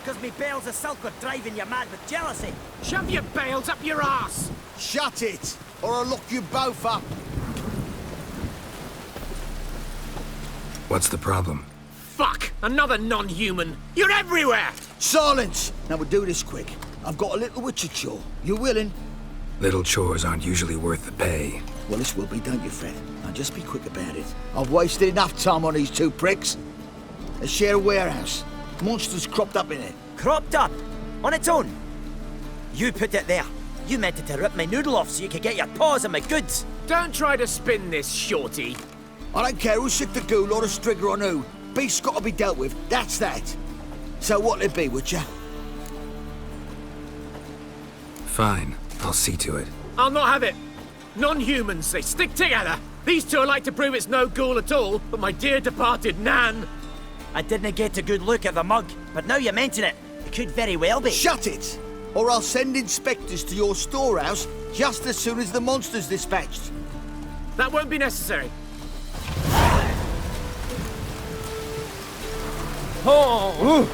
Because me bales of silk are driving you mad with jealousy. Shove your bales up your ass! Shut it, or I'll lock you both up. What's the problem? Fuck! Another non-human! You're everywhere! Silence! Now we'll do this quick. I've got a little witcher chore. You willing? Little chores aren't usually worth the pay. Well, this will be, don't you, Fred? Now just be quick about it. I've wasted enough time on these two pricks. They share a warehouse. Monsters cropped up in it. Cropped up? On its own? You put it there. You meant it to rip my noodle off so you could get your paws on my goods. Don't try to spin this, shorty. I don't care who's sick the ghoul or the strigger on who. Beast's got to be dealt with. That's that. So what'll it be, Witcher? Fine. I'll see to it. I'll not have it. Non-humans, they stick together. These two are like to prove it's no ghoul at all, but my dear departed Nan. I didn't get a good look at the mug, but now you mention it, it could very well be. Shut it! Or I'll send inspectors to your storehouse just as soon as the monster's dispatched. That won't be necessary. Oh!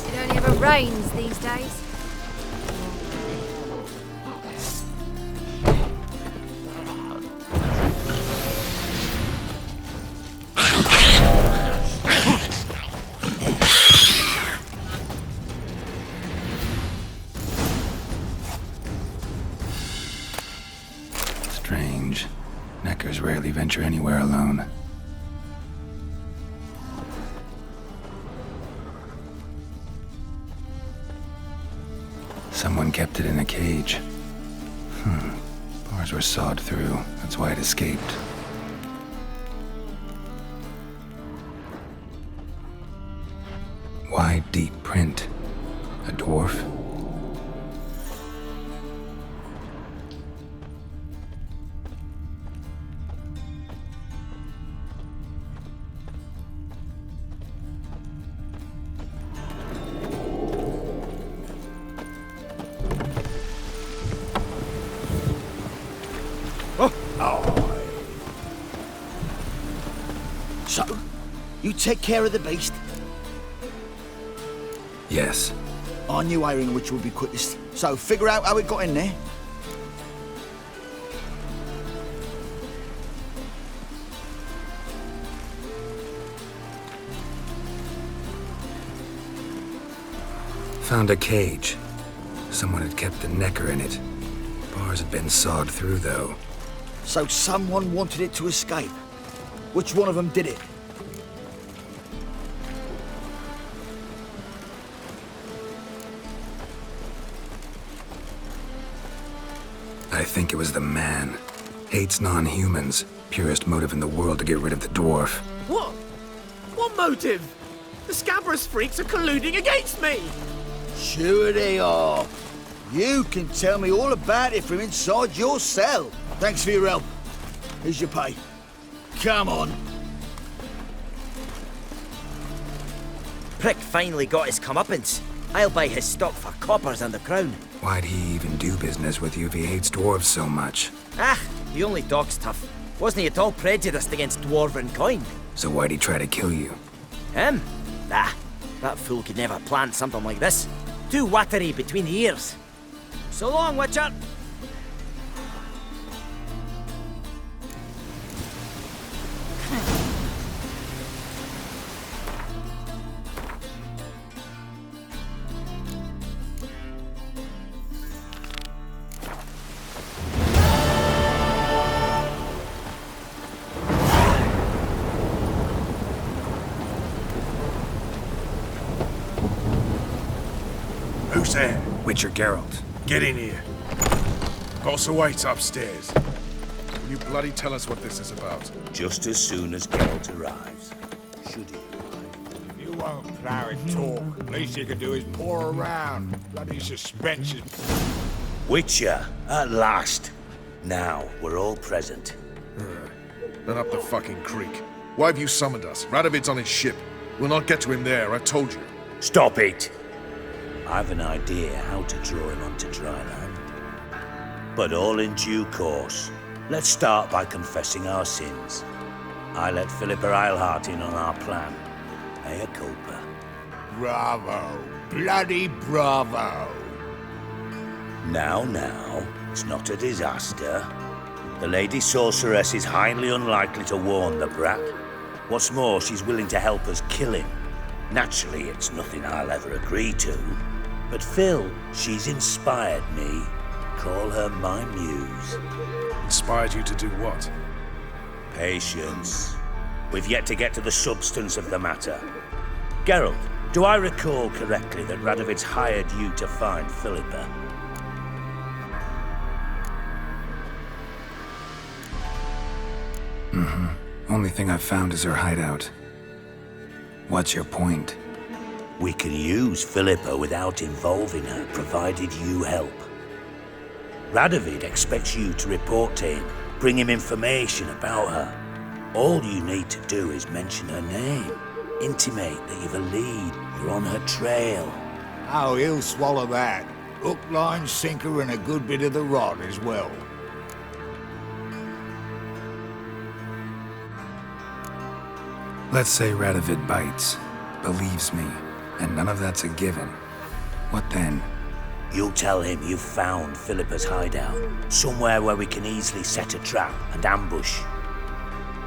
It only ever rains these days. Strange. Neckers rarely venture anywhere alone. Someone kept it in a cage. Bars were sawed through. That's why it escaped. Wide, deep print. A dwarf? So, you take care of the beast. Yes. I knew hiring which would be quickest. So, figure out how it got in there. Found a cage. Someone had kept the necker in it. Bars had been sawed through, though. So someone wanted it to escape. Which one of them did it? I think it was the man. Hates non-humans. Purest motive in the world to get rid of the dwarf. What? What motive? The Scabrous freaks are colluding against me! Sure they are. You can tell me all about it from inside your cell. Thanks for your help. Here's your pay. Come on. Prick finally got his comeuppance. I'll buy his stock for coppers and the crown. Why'd he even do business with you if he hates dwarves so much? Ah, he only talks tough. Wasn't he at all prejudiced against dwarven coin? So why'd he try to kill you? Him? Ah, that fool could never plan something like this. Too watery between the ears. So long, Witcher. Who's there? Witcher Geralt. Get in here. Boss awaits upstairs. Will you bloody tell us what this is about? Just as soon as Geralt arrives. Should he arrive? You won't plow and talk. Least you can do is pour around. Bloody suspension. Witcher, at last. Now, we're all present. Then up the fucking creek. Why have you summoned us? Radovid's on his ship. We'll not get to him there, I told you. Stop it! I've an idea how to draw him onto dry land. But all in due course. Let's start by confessing our sins. I let Philippa Eilhart in on our plan. Mea culpa. Bravo. Bloody bravo. Now, it's not a disaster. The Lady Sorceress is highly unlikely to warn the brat. What's more, she's willing to help us kill him. Naturally, it's nothing I'll ever agree to. But Phil, she's inspired me. Call her my muse. Inspired you to do what? Patience. We've yet to get to the substance of the matter. Geralt, do I recall correctly that Radovid's hired you to find Philippa? Only thing I've found is her hideout. What's your point? We can use Philippa without involving her, provided you help. Radovid expects you to report to him, bring him information about her. All you need to do is mention her name, intimate that you've a lead, you're on her trail. Oh, he'll swallow that. Hook, line, sinker, and a good bit of the rod as well. Let's say Radovid bites, believes me, and none of that's a given. What then? You'll tell him you've found Philippa's hideout, somewhere where we can easily set a trap and ambush.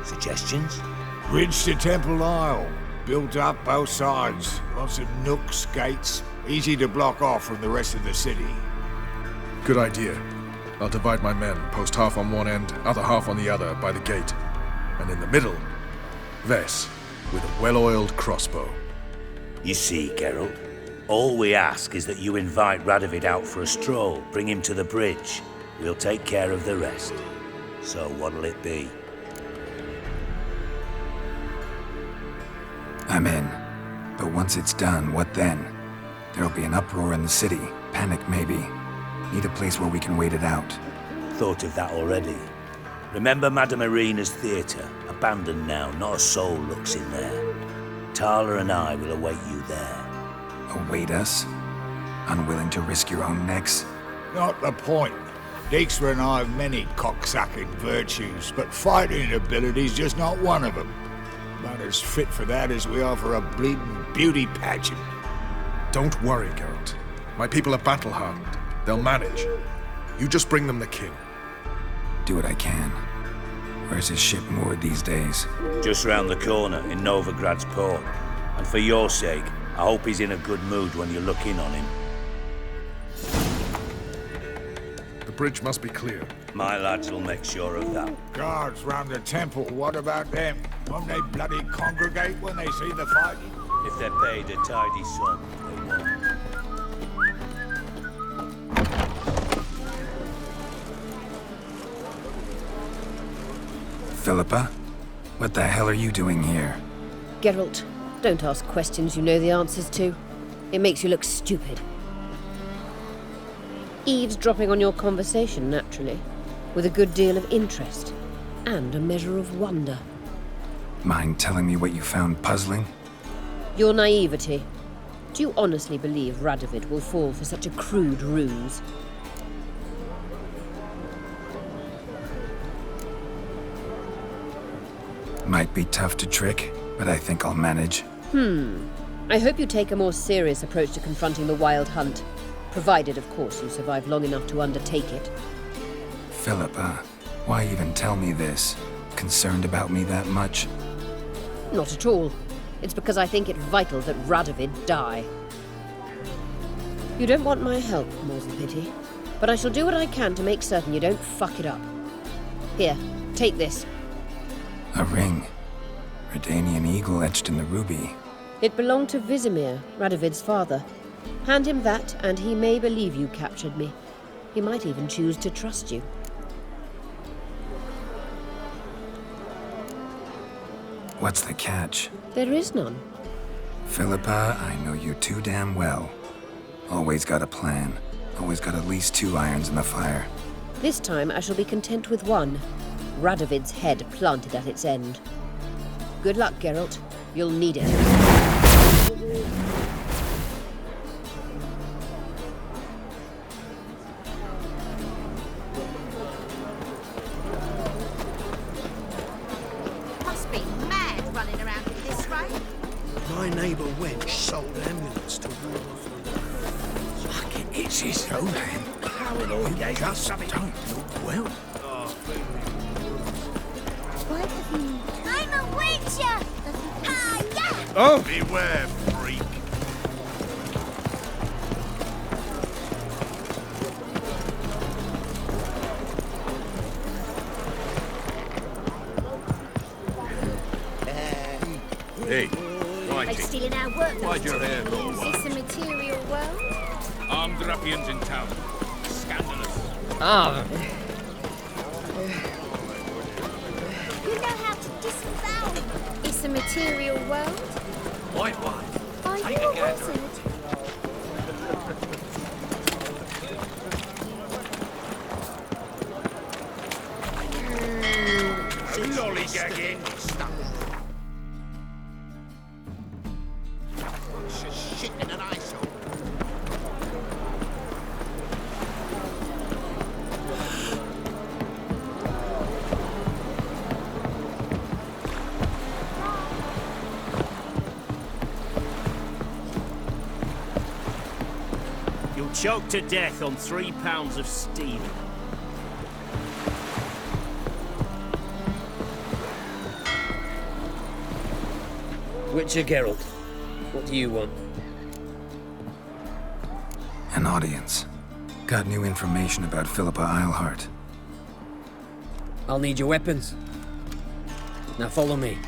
Suggestions? Bridge to Temple Isle. Built up both sides. Lots of nooks, gates. Easy to block off from the rest of the city. Good idea. I'll divide my men, post half on one end, other half on the other, by the gate. And in the middle, Ves, with a well-oiled crossbow. You see, Geralt, all we ask is that you invite Radovid out for a stroll, bring him to the bridge. We'll take care of the rest. So what'll it be? I'm in. But once it's done, what then? There'll be an uproar in the city. Panic, maybe. Need a place where we can wait it out. Thought of that already. Remember Madame Irina's theatre? Abandoned now, not a soul looks in there. Tala and I will await you there. Await us? Unwilling to risk your own necks? Not the point. Dijkstra and I have many cocksucking virtues, but fighting ability's just not one of them. About as fit for that as we are for a bleeding beauty pageant. Don't worry, Geralt. My people are battle-hardened. They'll manage. You just bring them the king. Do what I can. Where's his ship moored these days? Just round the corner in Novigrad's port. And for your sake, I hope he's in a good mood when you look in on him. The bridge must be clear. My lads will make sure of that. Guards round the temple, what about them? Won't they bloody congregate when they see the fighting? If they're paid a tidy sum, they won't. Philippa? What the hell are you doing here? Geralt, don't ask questions you know the answers to. It makes you look stupid. Eavesdropping on your conversation, naturally, with a good deal of interest, and a measure of wonder. Mind telling me what you found puzzling? Your naivety. Do you honestly believe Radovid will fall for such a crude ruse? Might be tough to trick, but I think I'll manage. I hope you take a more serious approach to confronting the Wild Hunt. Provided, of course, you survive long enough to undertake it. Philippa, why even tell me this? Concerned about me that much? Not at all. It's because I think it vital that Radovid die. You don't want my help, more's the pity. But I shall do what I can to make certain you don't fuck it up. Here, take this. A ring. Redanian eagle etched in the ruby. It belonged to Vizimir, Radovid's father. Hand him that, and he may believe you captured me. He might even choose to trust you. What's the catch? There is none. Philippa, I know you too damn well. Always got a plan. Always got at least 2 irons in the fire. This time I shall be content with one. Radovid's head planted at its end. Good luck, Geralt. You'll need it. Must be. running around at this rate. My neighbour wench sold amulets to ward off. Fuck it, it's his own hand. Palador gave us Just something. don't look well. I'm a witcher! Ah, yeah! Oh! Beware, freak. Hey, Like righty. stealing our work. Why'd your hair go? Is this a material world? Armed ruffians in town. Scandalous. You know how to disavow. It's a material world? White one. Are Take you a a gander. wizard? Lollygagging. Shit in an eyesore. You'll choke to death on 3 pounds of steam. Witcher Geralt, what do you want? An audience. Got new information about Philippa Eilhart. I'll need your weapons. Now follow me.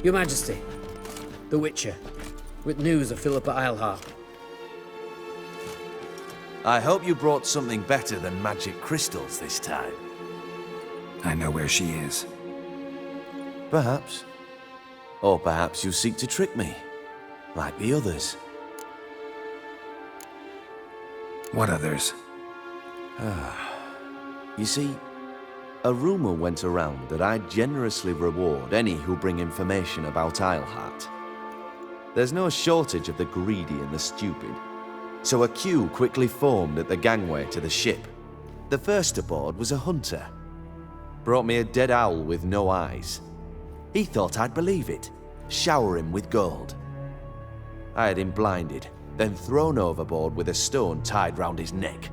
Your Majesty, the Witcher, with news of Philippa Eilhart. I hope you brought something better than magic crystals this time. I know where she is. Perhaps. Or perhaps you seek to trick me, like the others. What others? You see, a rumor went around that I'd generously reward any who bring information about Eilhart. There's no shortage of the greedy and the stupid, so a queue quickly formed at the gangway to the ship. The first aboard was a hunter. Brought me a dead owl with no eyes. He thought I'd believe it, shower him with gold. I had him blinded, then thrown overboard with a stone tied round his neck.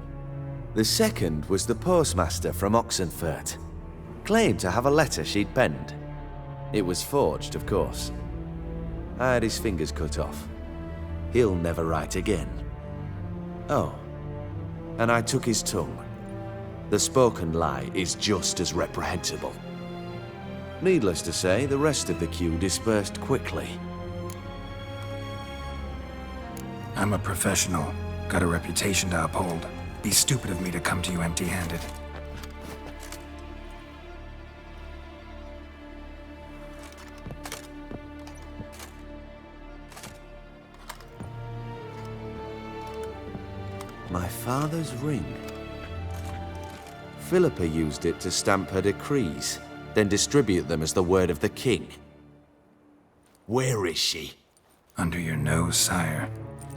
The second was the postmaster from Oxenfurt. Claimed to have a letter she'd penned. It was forged, of course. I had his fingers cut off. He'll never write again. Oh, and I took his tongue. The spoken lie is just as reprehensible. Needless to say, the rest of the queue dispersed quickly. I'm a professional. Got a reputation to uphold. Be stupid of me to come to you empty-handed. My father's ring. Philippa used it to stamp her decrees, then distribute them as the word of the king. Where is she? Under your nose, sire.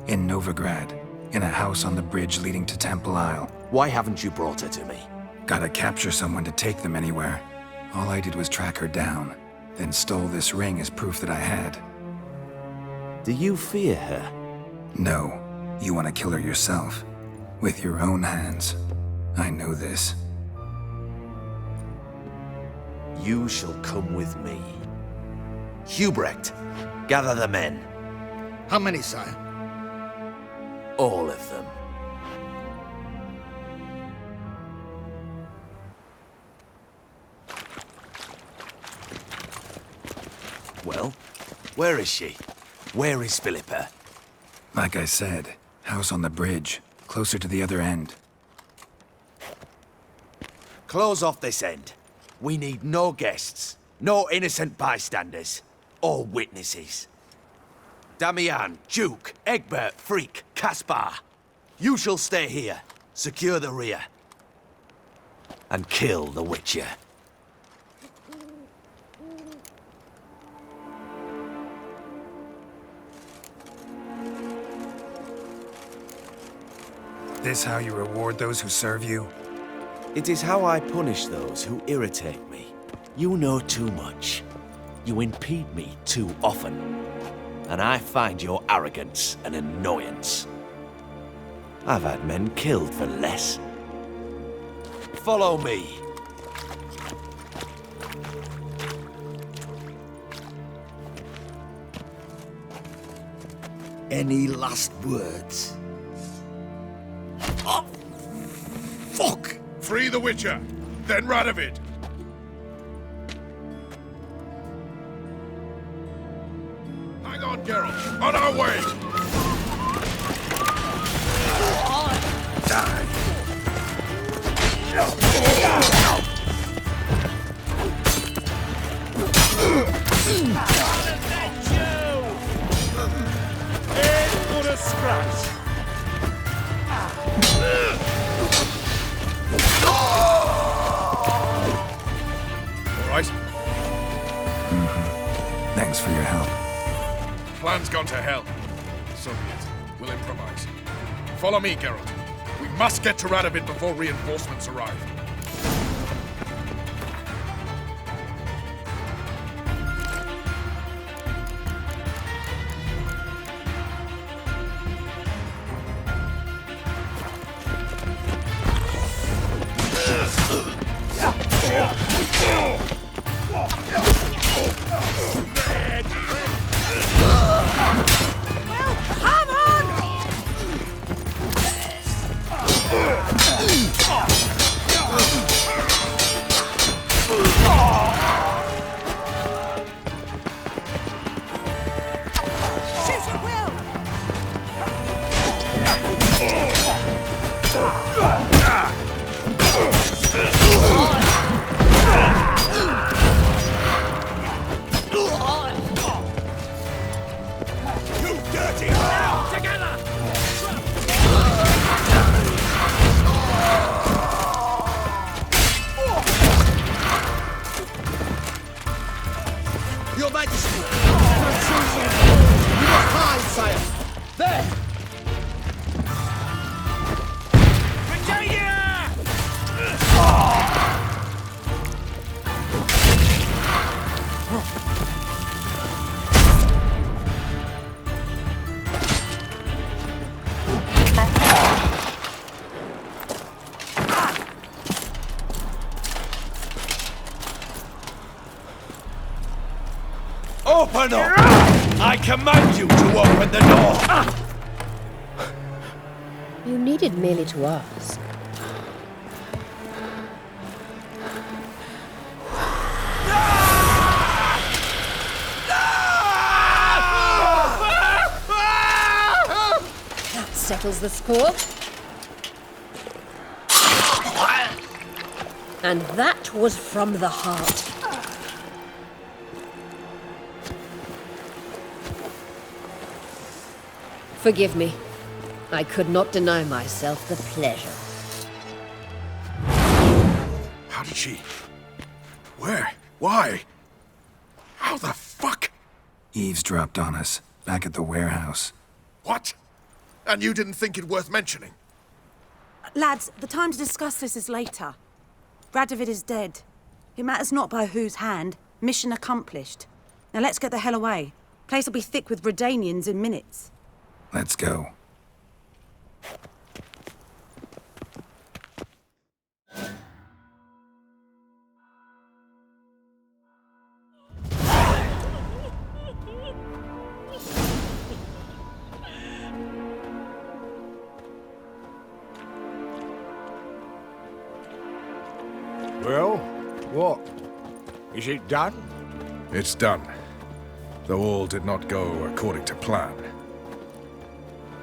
In Novigrad. In a house on the bridge leading to Temple Isle. Why haven't you brought her to me? Gotta capture someone to take them anywhere. All I did was track her down, then stole this ring as proof that I had. Do you fear her? No. You want to kill her yourself. With your own hands. I know this. You shall come with me. Hubrecht, gather the men. How many, sire? All of them. Well, where is she? Where is Philippa? Like I said, house on the bridge, closer to the other end. Close off this end. We need no guests, no innocent bystanders, or witnesses. Damian, Duke, Egbert, Freak, Caspar. You shall stay here, secure the rear, and kill the Witcher. This how you reward those who serve you? It is how I punish those who irritate me. You know too much. You impede me too often. And I find your arrogance an annoyance. I've had men killed for less. Follow me. Any last words? Oh, fuck! Free the Witcher, then Radovid. Hang on, Geralt. On our way! Die. Put a scratch. All right? Thanks for your help. Plan's gone to hell. So be it. We'll improvise. Follow me, Geralt. We must get to Radovid before reinforcements arrive. Your Majesty! You must hide, sire! There! Open up! I command you to open the door! You needed merely to ask. That settles the score. And that was from the heart. Forgive me. I could not deny myself the pleasure. How did she... Where? Why? How the fuck? Eavesdropped on us, back at the warehouse. What? And you didn't think it worth mentioning? Lads, the time to discuss this is later. Radovid is dead. It matters not by whose hand. Mission accomplished. Now let's get the hell away. Place will be thick with Redanians in minutes. Let's go. Well, what? Is it done? It's done. Though all did not go according to plan.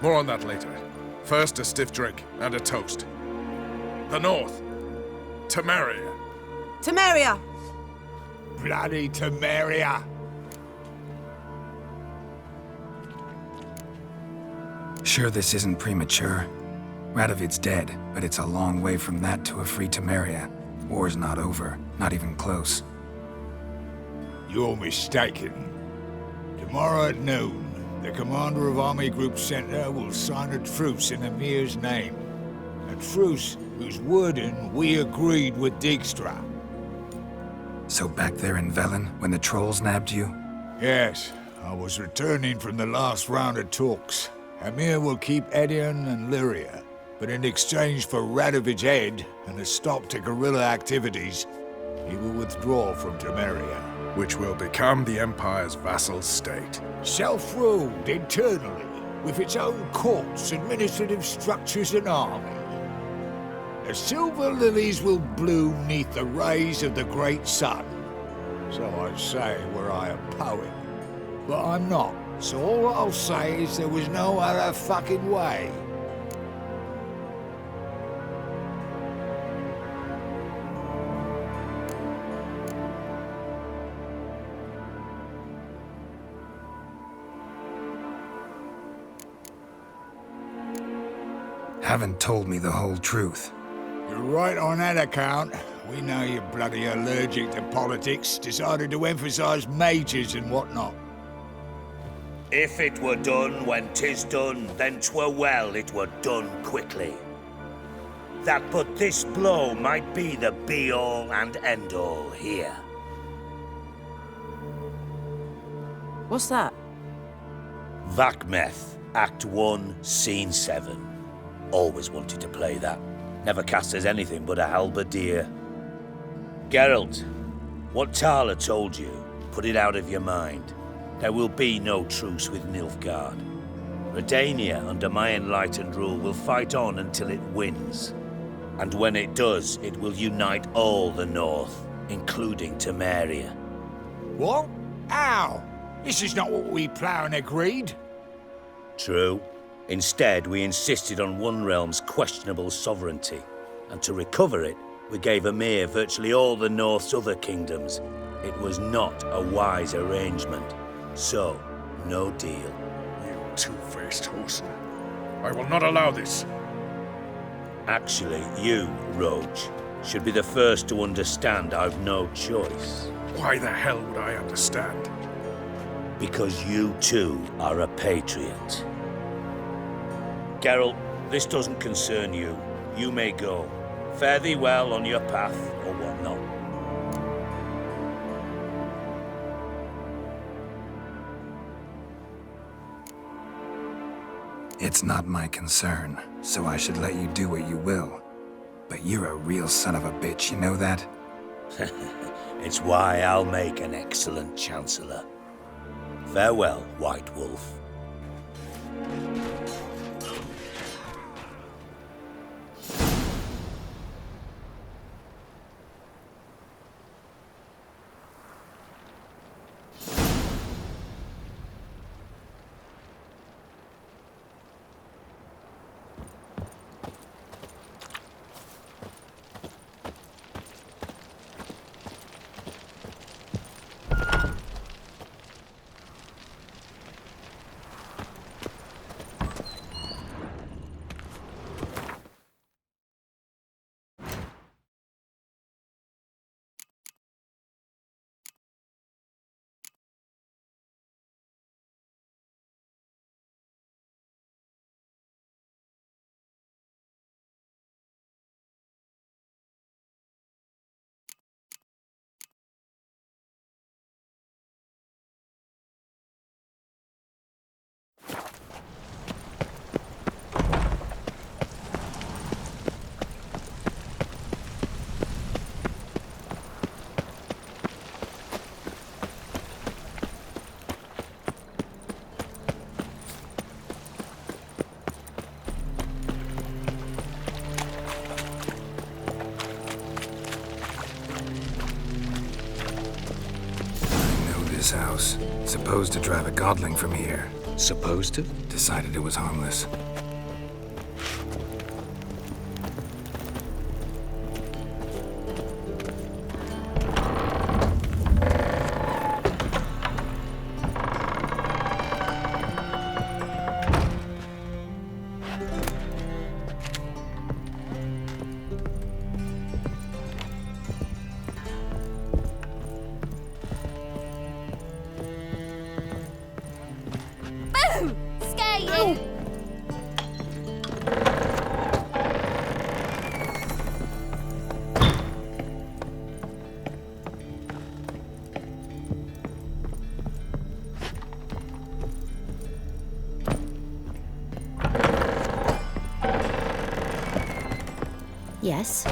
More on that later. First, a stiff drink and a toast. The North. Temeria. Temeria! Bloody Temeria! Sure this isn't premature? Radovid's dead, but it's a long way from that to a free Temeria. War's not over, not even close. You're mistaken. Tomorrow at noon, the commander of Army Group Center will sign a truce in Emir's name. A truce whose wording we agreed with Dijkstra. So back there in Velen, when the trolls nabbed you? Yes, I was returning from the last round of talks. Emir will keep Edion and Lyria, but in exchange for Radovid's head and a stop to guerrilla activities, he will withdraw from Temeria. Which will become the Empire's vassal state. Self-ruled internally, with its own courts, administrative structures and army. The silver lilies will bloom neath the rays of the great sun. So I say were I a poet. But I'm not, so all I'll say is there was no other fucking way. Haven't told me the whole truth. You're right on that account. We know you're bloody allergic to politics, decided to emphasize majors and whatnot. If it were done when 'tis done, then 'twere well it were done quickly. That but this blow might be the be-all and end-all here. What's that? Vakmeth, Act 1, Scene 7. Always wanted to play that. Never cast as anything but a halberdier. Geralt, what Tala told you, put it out of your mind. There will be no truce with Nilfgaard. Redania, under my enlightened rule, will fight on until it wins. And when it does, it will unite all the North, including Temeria. What? How? This is not what we Plough agreed. True. Instead, we insisted on one realm's questionable sovereignty, and to recover it, we gave Emir virtually all the North's other kingdoms. It was not a wise arrangement. So, no deal. You two-faced host. I will not allow this. Actually, you, Roach, should be the first to understand I've no choice. Why the hell would I understand? Because you too are a patriot. Geralt, this doesn't concern you. You may go. Fare thee well on your path, or whatnot. It's not my concern, so I should let you do what you will. But you're a real son of a bitch, you know that? It's why I'll make an excellent Chancellor. Farewell, White Wolf. House. Supposed to drive a godling from here. Supposed to? Decided it was harmless. Yes?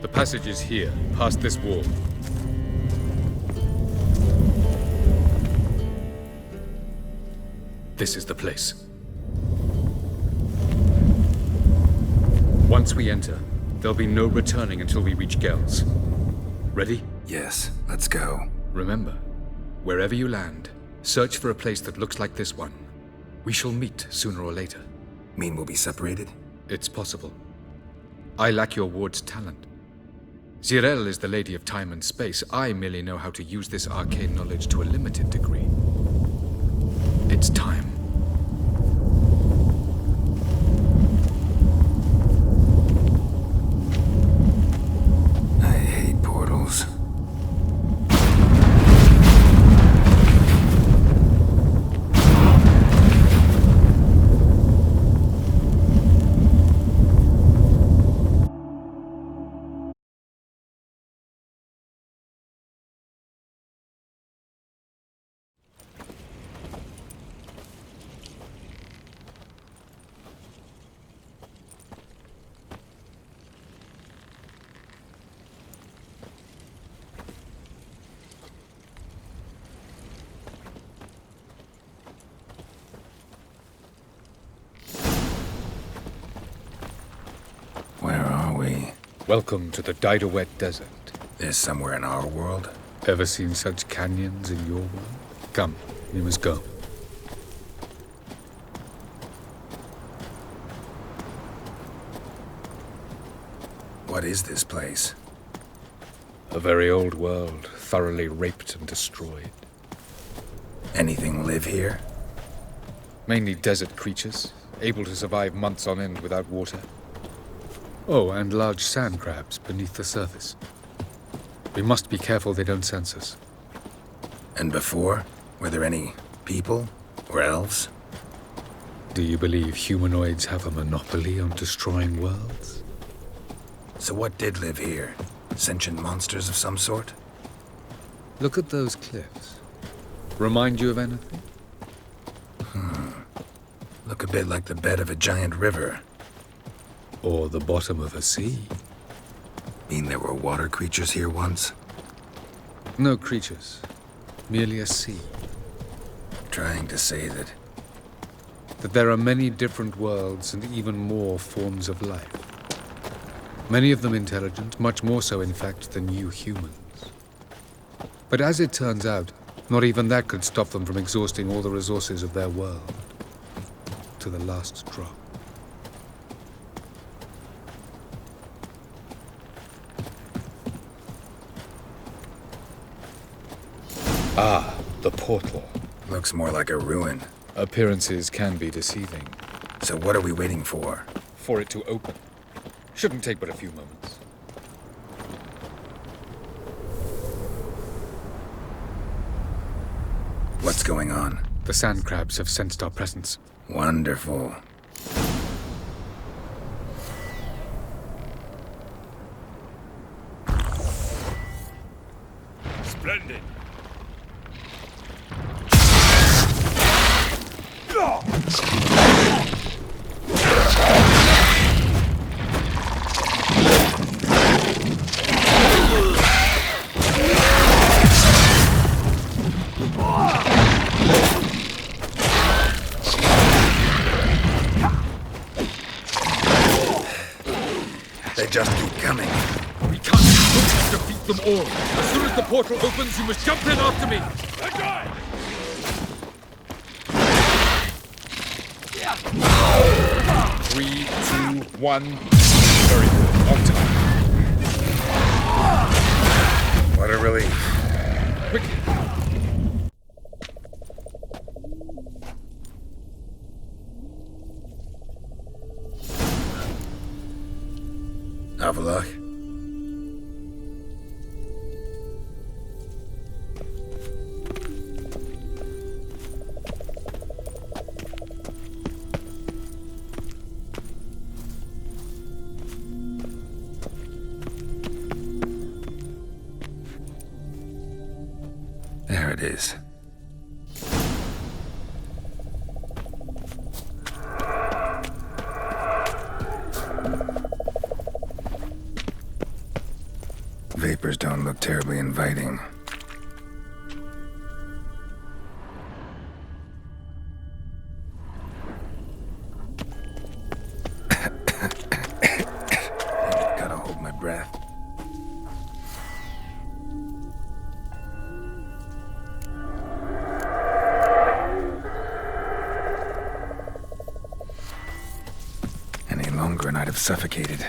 The passage is here, past this wall. This is the place. Once we enter, there'll be no returning until we reach Gels. Ready? Yes, let's go. Remember, wherever you land, search for a place that looks like this one. We shall meet sooner or later. Mean we'll be separated? It's possible. I lack your ward's talent. Zirel is the Lady of Time and Space. I merely know how to use this arcane knowledge to a limited degree. It's time. I hate portals. Welcome to the Didowet Desert. This somewhere in our world? Ever seen such canyons in your world? Come, we must go. What is this place? A very old world, thoroughly raped and destroyed. Anything live here? Mainly desert creatures, able to survive months on end without water. Oh, and large sand crabs beneath the surface. We must be careful they don't sense us. And before? Were there any people? Or elves? Do you believe humanoids have a monopoly on destroying worlds? So what did live here? Sentient monsters of some sort? Look at those cliffs. Remind you of anything? Look a bit like the bed of a giant river. Or the bottom of a sea. Mean there were water creatures here once? No creatures. Merely a sea. Trying to say that there are many different worlds and even more forms of life. Many of them intelligent, much more so in fact than you humans. But as it turns out, not even that could stop them from exhausting all the resources of their world. To the last drop. Ah, the portal. Looks more like a ruin. Appearances can be deceiving. So what are we waiting for? For it to open. Shouldn't take but a few moments. What's going on? The sand crabs have sensed our presence. Wonderful. Splendid. They just keep coming. We can't defeat them all. As soon as the portal opens, you must jump in after me. Three, two, one. Very good. On time. What a relief. Quickly. Avallac'h. is. Vapors don't look terribly inviting. Gotta hold my breath. Any longer and I'd have suffocated.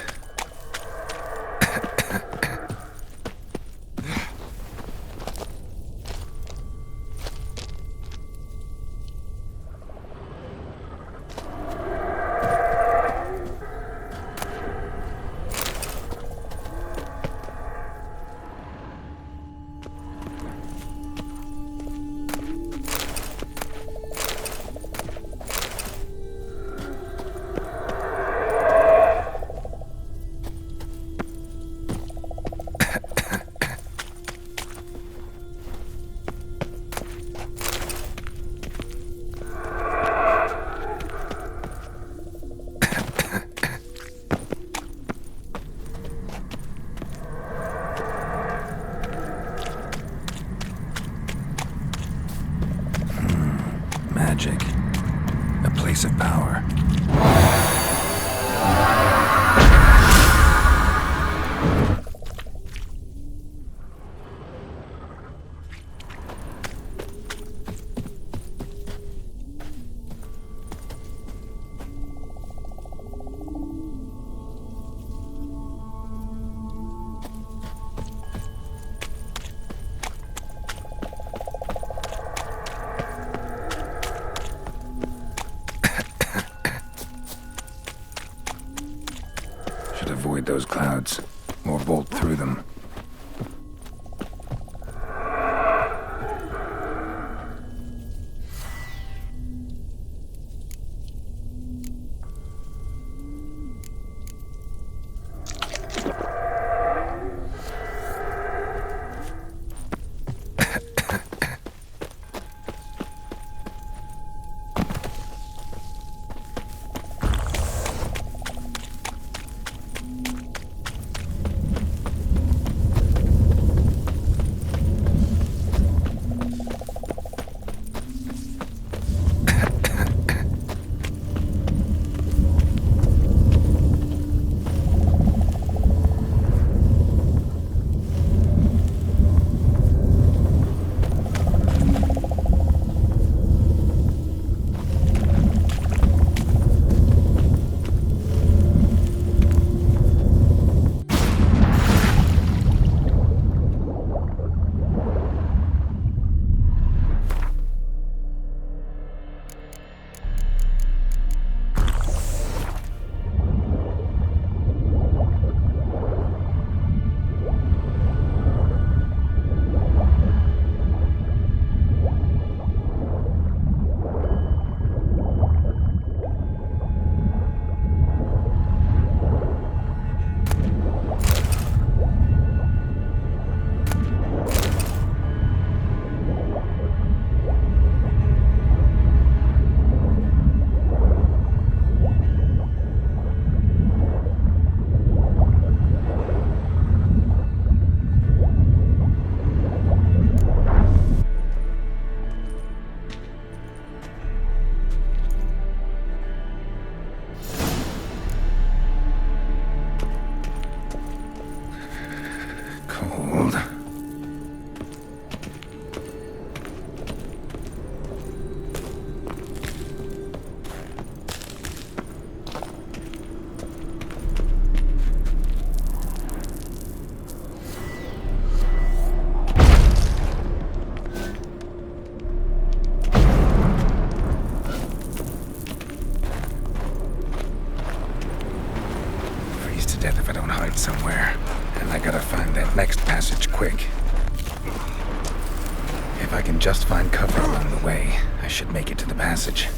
Magic. A place of power. Should avoid those clouds, or bolt through them. Cold. Freeze to death if I don't hide somewhere. And I gotta find that next passage quick. If I can just find cover along the way, I should make it to the passage.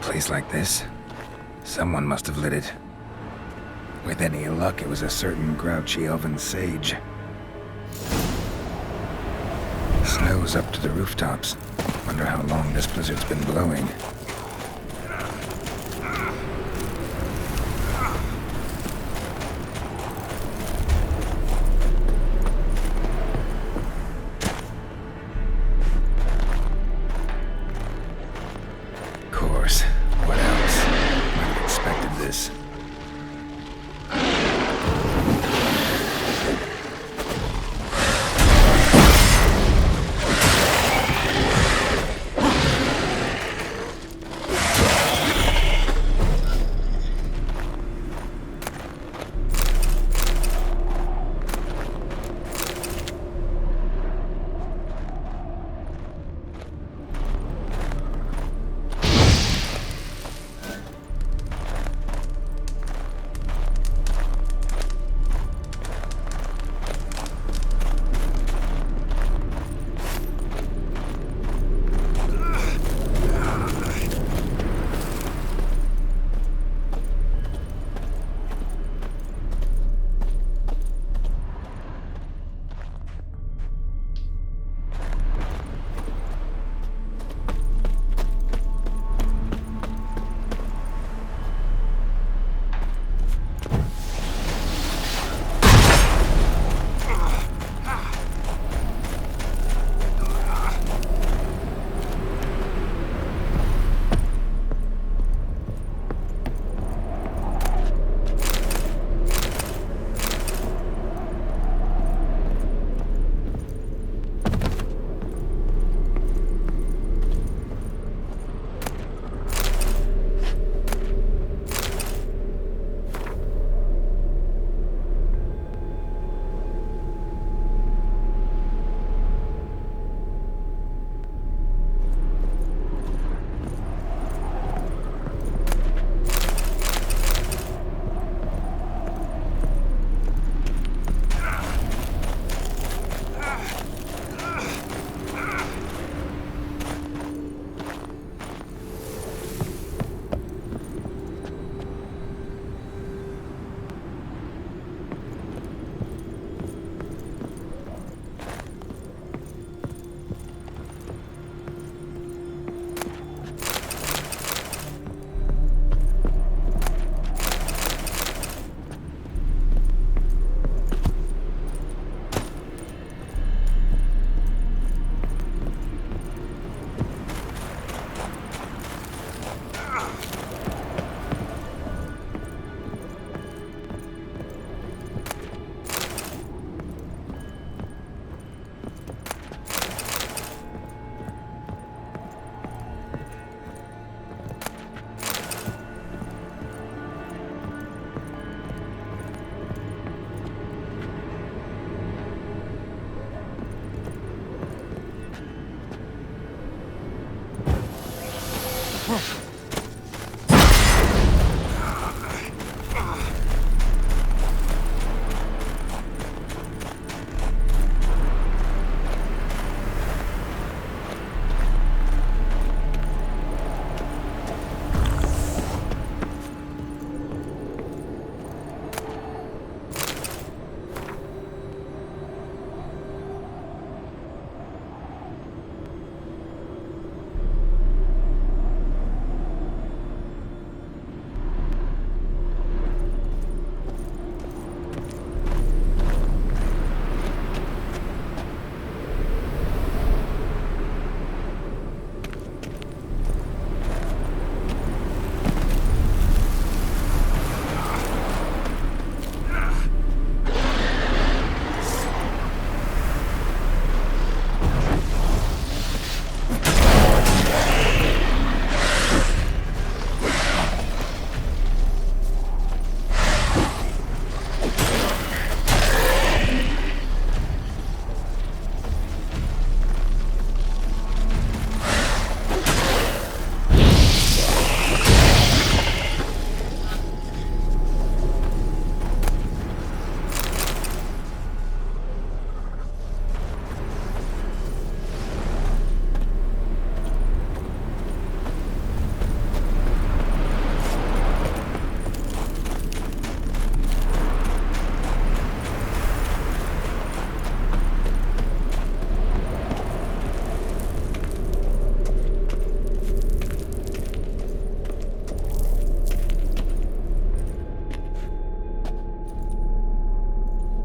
place like this, someone must have lit it. With any luck, it was a certain grouchy elven sage. Snow's up to the rooftops. Wonder how long this blizzard's been blowing. Of course. What else? Might have expected this.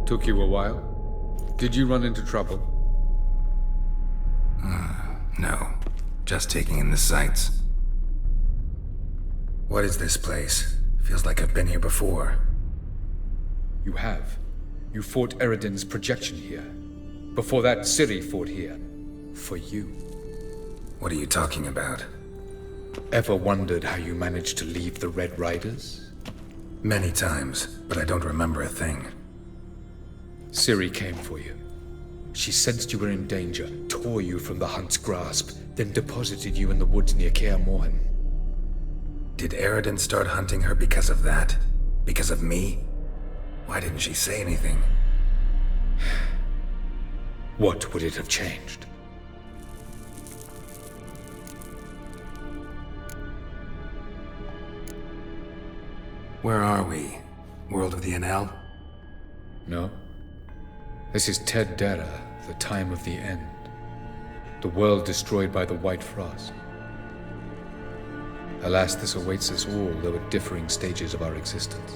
Took you a while? Did you run into trouble? No. Just taking in the sights. What is this place? Feels like I've been here before. You have. You fought Eredin's projection here. Before that, Ciri fought here. For you. What are you talking about? Ever wondered how you managed to leave the Red Riders? Many times, but I don't remember a thing. Ciri came for you. She sensed you were in danger, tore you from the Hunt's grasp, then deposited you in the woods near Kaer Morhen. Did Eredin start hunting her because of that? Because of me? Why didn't she say anything? What would it have changed? Where are we? World of the Enel? No. This is Ted Dera, the time of the end. The world destroyed by the White Frost. Alas, this awaits us all, though at differing stages of our existence.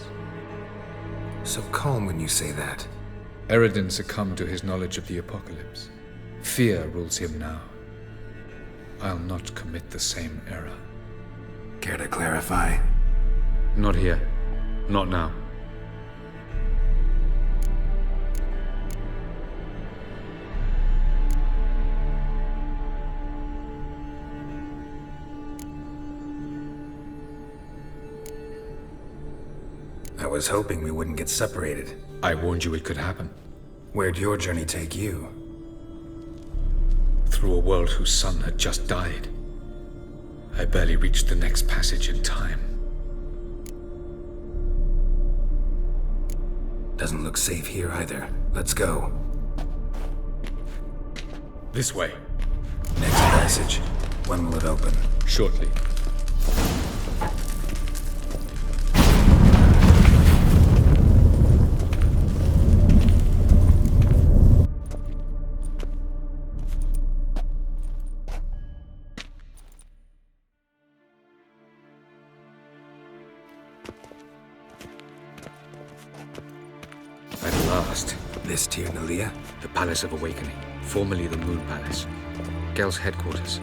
So calm when you say that. Eredin succumbed to his knowledge of the apocalypse. Fear rules him now. I'll not commit the same error. Care to clarify? Not here. Not now. I was hoping we wouldn't get separated. I warned you it could happen. Where'd your journey take you? Through a world whose son had just died. I barely reached the next passage in time. Doesn't look safe here either. Let's go. This way. Next passage. When will it open? Shortly. This Tir Nalia? The Palace of Awakening, formerly the Moon Palace. Gel's headquarters.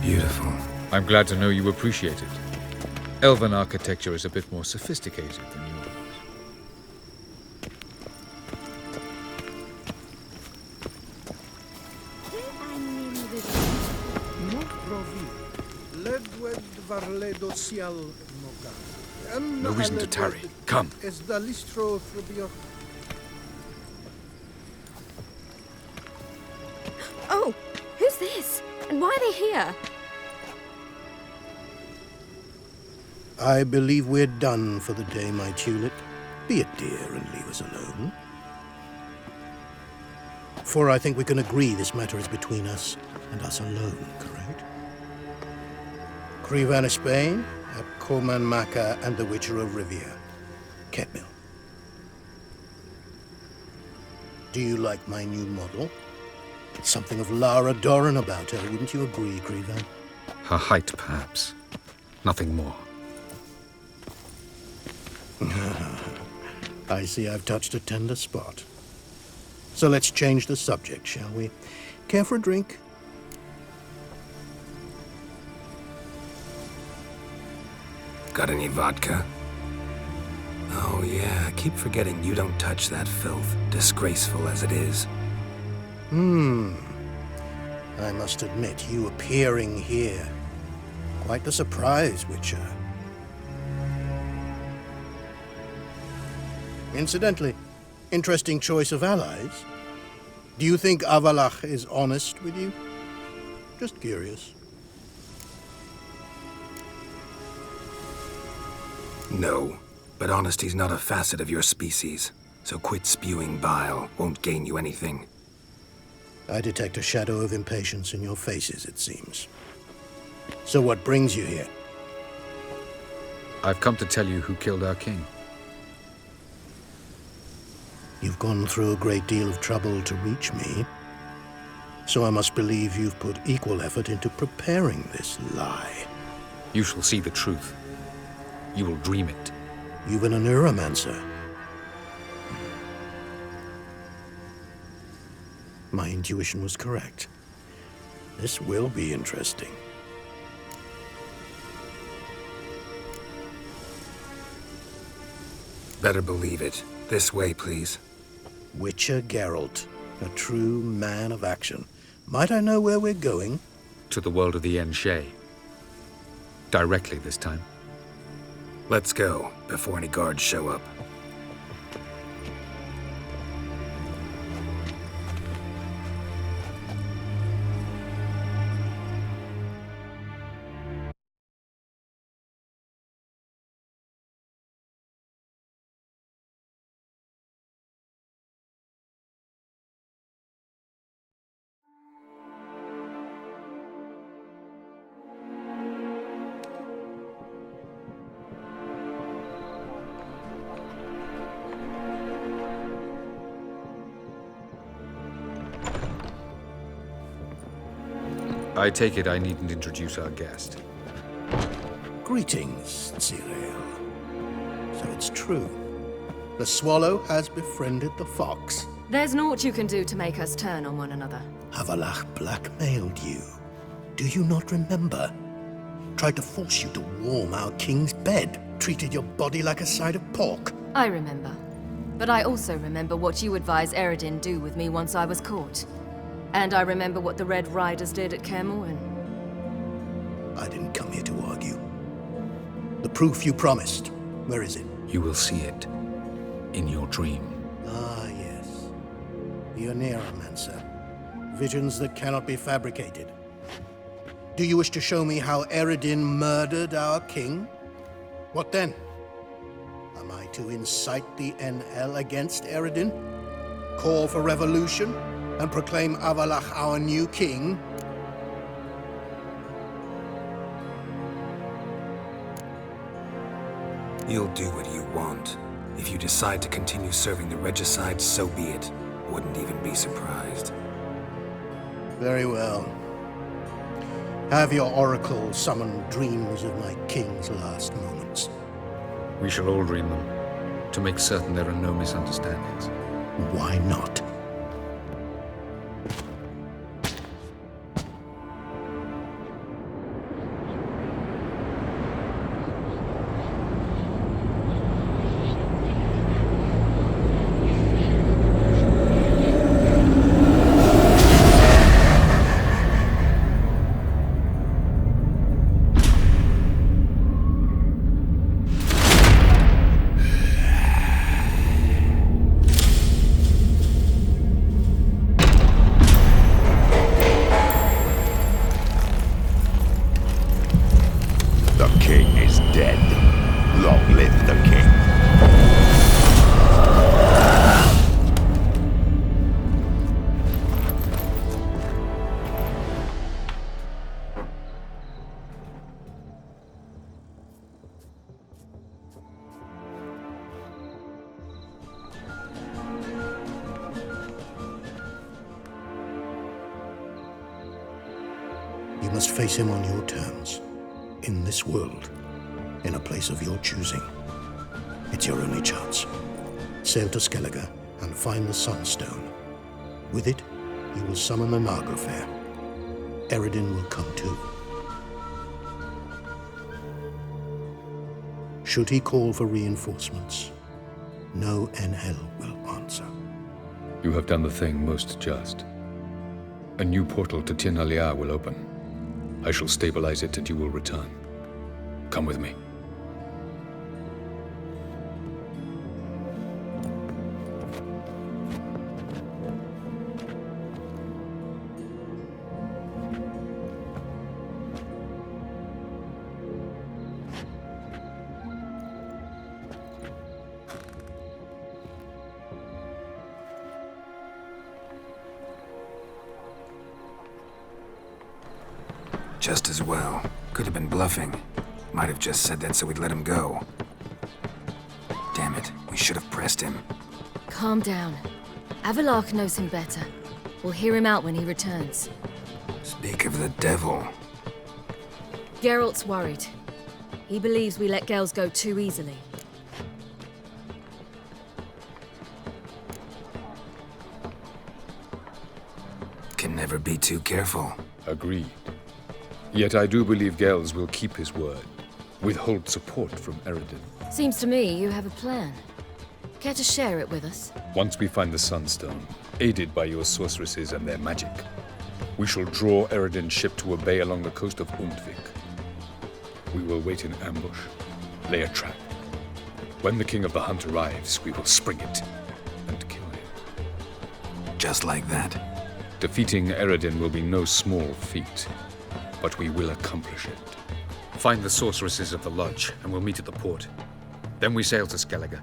Beautiful. I'm glad to know you appreciate it. Elven architecture is a bit more sophisticated than yours. No reason to tarry. Come. Oh, who's this? And why are they here? I believe we're done for the day, my tulip. Be a dear and leave us alone. For I think we can agree this matter is between us and us alone, correct? Crevan of Spain, Coleman Maca, and the Witcher of Rivia. Ketmill. Do you like my new model? Something of Lara Doran about her, wouldn't you agree, Crevan? Her height, perhaps. Nothing more. I see I've touched a tender spot. So let's change the subject, shall we? Care for a drink? Got any vodka? Oh yeah, I keep forgetting you don't touch that filth, disgraceful as it is. I must admit, you appearing here. Quite the surprise, Witcher. Incidentally, interesting choice of allies. Do you think Avalach is honest with you? Just curious. No, but honesty's not a facet of your species. So quit spewing bile, won't gain you anything. I detect a shadow of impatience in your faces, it seems. So what brings you here? I've come to tell you who killed our king. You've gone through a great deal of trouble to reach me. So I must believe you've put equal effort into preparing this lie. You shall see the truth. You will dream it. You've been a neuromancer. My intuition was correct. This will be interesting. Better believe it. This way, please. Witcher Geralt, a true man of action. Might I know where we're going? To the world of the Yen Shay. Directly this time. Let's go, before any guards show up. I take it I needn't introduce our guest. Greetings, Cyril. So it's true. The swallow has befriended the fox. There's naught you can do to make us turn on one another. Avallac'h blackmailed you. Do you not remember? Tried to force you to warm our king's bed. Treated your body like a side of pork. I remember. But I also remember what you advised Eredin do with me once I was caught. And I remember what the Red Riders did at Kaer Morhen. I didn't come here to argue. The proof you promised, where is it? You will see it. In your dream. Ah, yes. The Oneiromancer. Visions that cannot be fabricated. Do you wish to show me how Eredin murdered our king? What then? Am I to incite the NL against Eredin? Call for revolution? And proclaim Avallac'h our new king? You'll do what you want. If you decide to continue serving the regicide, so be it. Wouldn't even be surprised. Very well. Have your oracle summon dreams of my king's last moments. We shall all dream them, to make certain there are no misunderstandings. Why not? You must face him on your terms. In this world. In a place of your choosing. It's your only chance. Sail to Skellige and find the Sunstone. With it, you will summon the Naglfar. Eredin will come too. Should he call for reinforcements, no NL will answer. You have done the thing most just. A new portal to Tir na Liar will open. I shall stabilize it and you will return. Come with me. Just as well. Could have been bluffing. Might have just said that so we'd let him go. Damn it, we should have pressed him. Calm down. Avallac'h knows him better. We'll hear him out when he returns. Speak of the devil. Geralt's worried. He believes we let girls go too easily. Can never be too careful. Agreed. Yet I do believe Gels will keep his word. Withhold support from Eredin. Seems to me you have a plan. Care to share it with us? Once we find the Sunstone, aided by your sorceresses and their magic, we shall draw Eredin's ship to a bay along the coast of Undvik. We will wait in ambush, lay a trap. When the King of the Hunt arrives, we will spring it and kill him. Just like that? Defeating Eredin will be no small feat, but we will accomplish it. Find the sorceresses of the Lodge, and we'll meet at the port. Then we sail to Skellige.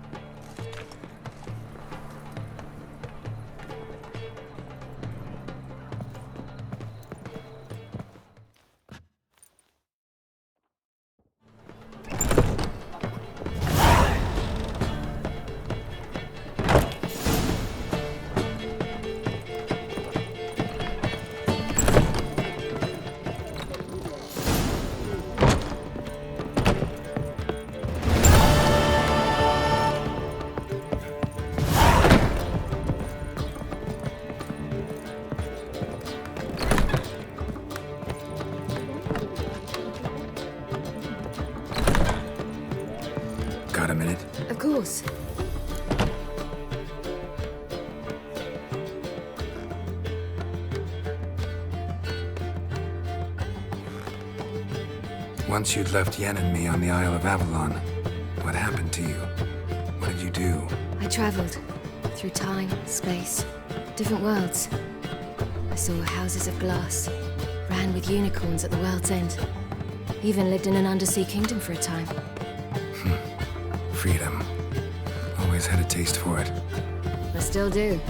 Got a minute? Of course. Once you'd left Yen and me on the Isle of Avalon, what happened to you? What did you do? I traveled through time, space, different worlds. I saw houses of glass, ran with unicorns at the world's end. Even lived in an undersea kingdom for a time. Freedom. Always had a taste for it. I still do.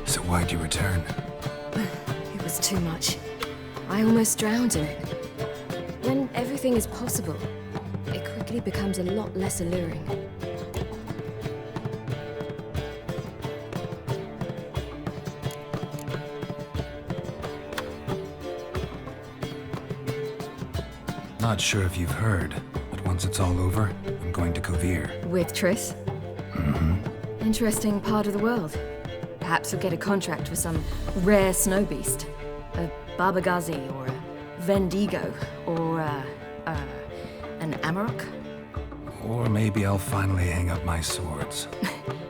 So why'd you return? It was too much. I almost drowned in it. When everything is possible, it quickly becomes a lot less alluring. Not sure if you've heard, but once it's all over, I'm going to Kovir. With Triss? Mm-hmm. Interesting part of the world. Perhaps we'll get a contract for some rare snow beast. A Barbagazi, or a Vendigo, or an Amarok. Or maybe I'll finally hang up my swords.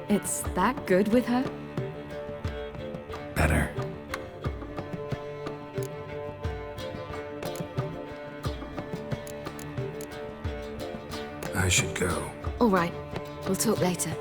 It's that good with her? Better. I should go. All right. We'll talk later.